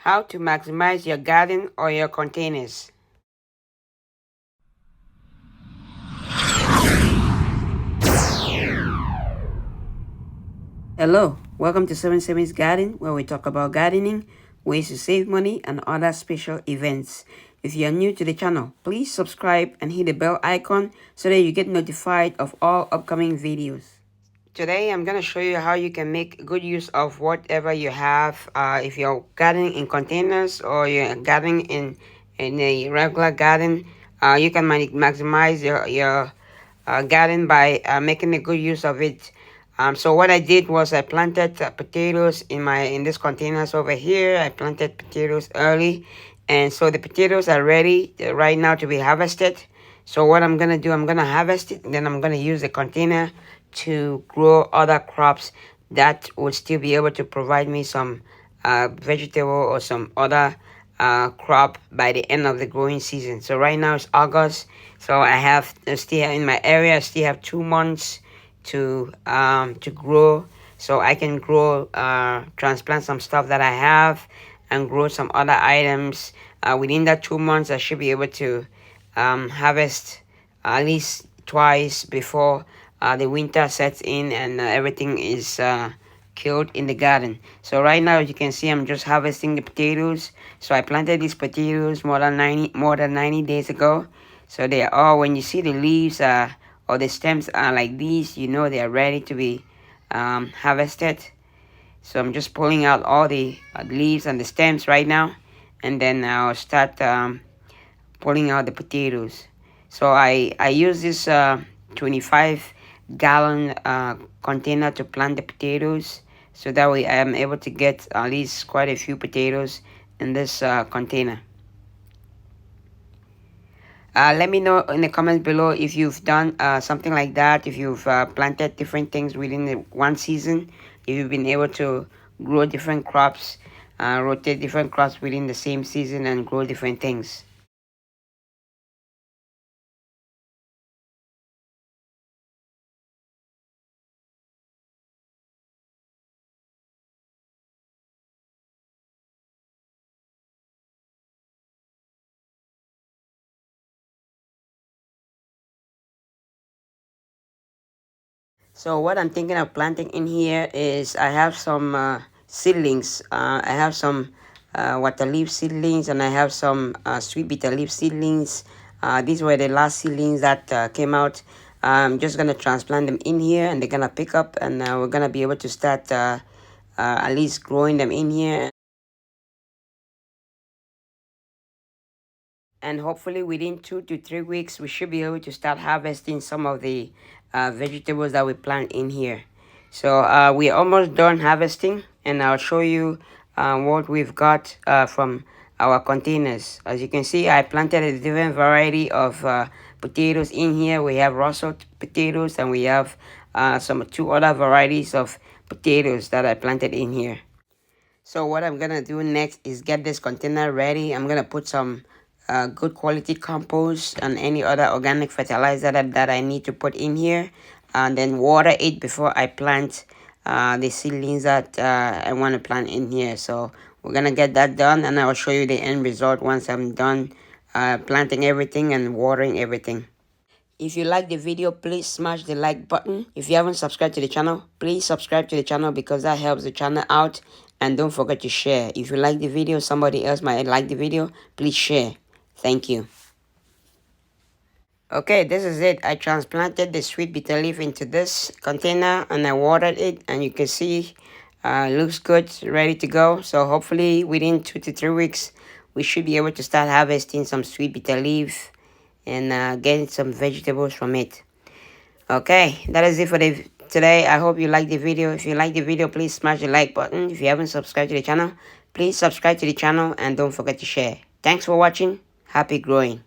How to maximize your garden or your containers. Hello, welcome to 77's Garden, where we talk about gardening, ways to save money, and other special events. If you are new to the channel, please subscribe and hit the bell icon so that you get notified of all upcoming videos. Today, I'm going to show you how you can make good use of whatever you have. If you're gardening in containers or you're gardening in a regular garden, you can maximize your garden by making a good use of it. So what I did was I planted potatoes in this containers over here. I planted potatoes early, and so the potatoes are ready right now to be harvested. So what I'm gonna do, I'm gonna harvest it, and then I'm gonna use the container to grow other crops that would still be able to provide me some vegetable or some other crop by the end of the growing season. So right now it's August, so I have still in my area. I still have 2 months to grow, so I can grow transplant some stuff that I have and grow some other items. Within that 2 months, I should be able to harvest at least twice before the winter sets in and everything is killed in the garden. So right now, as you can see, I'm just harvesting the potatoes. So I planted these potatoes more than 90 days ago. So they are all, when you see the leaves or the stems are like these, you know they are ready to be harvested. So I'm just pulling out all the leaves and the stems right now, and then I'll start pulling out the potatoes. So I use this 25-gallon container to plant the potatoes, so that way I am able to get at least quite a few potatoes in this container. Let me know in the comments below if you've done something like that, if you've planted different things within the one season, if you've been able to grow different crops, rotate different crops within the same season and grow different things. So what I'm thinking of planting in here is I have some seedlings. I have some water leaf seedlings, and I have some sweet bitter leaf seedlings. These were the last seedlings that came out. I'm just gonna transplant them in here, and they're gonna pick up, and we're gonna be able to start at least growing them in here. And hopefully within 2 to 3 weeks, we should be able to start harvesting some of the vegetables that we plant in here. So we're almost done harvesting, and I'll show you what we've got from our containers. As you can see, I planted a different variety of potatoes in here. We have Russell potatoes, and we have some 2 other varieties of potatoes that I planted in here. So what I'm gonna do next is get this container ready. I'm gonna put some good quality compost and any other organic fertilizer that I need to put in here, and then water it before I plant the seedlings that I want to plant in here. So we're gonna get that done, and I will show you the end result once I'm done planting everything and watering everything. If you like the video, please smash the like button. If you haven't subscribed to the channel, please subscribe to the channel because that helps the channel out. And don't forget to share. If you like the video, somebody else might like the video, please share. Thank you. Okay, this is it. I transplanted the sweet bitter leaf into this container and I watered it, and you can see looks good, ready to go. So hopefully within 2 to 3 weeks, we should be able to start harvesting some sweet bitter leaf and getting some vegetables from it. Okay, that is it for today. I hope you like the video. If you like the video, please smash the like button. If you haven't subscribed to the channel, please subscribe to the channel and don't forget to share. Thanks for watching. Happy growing.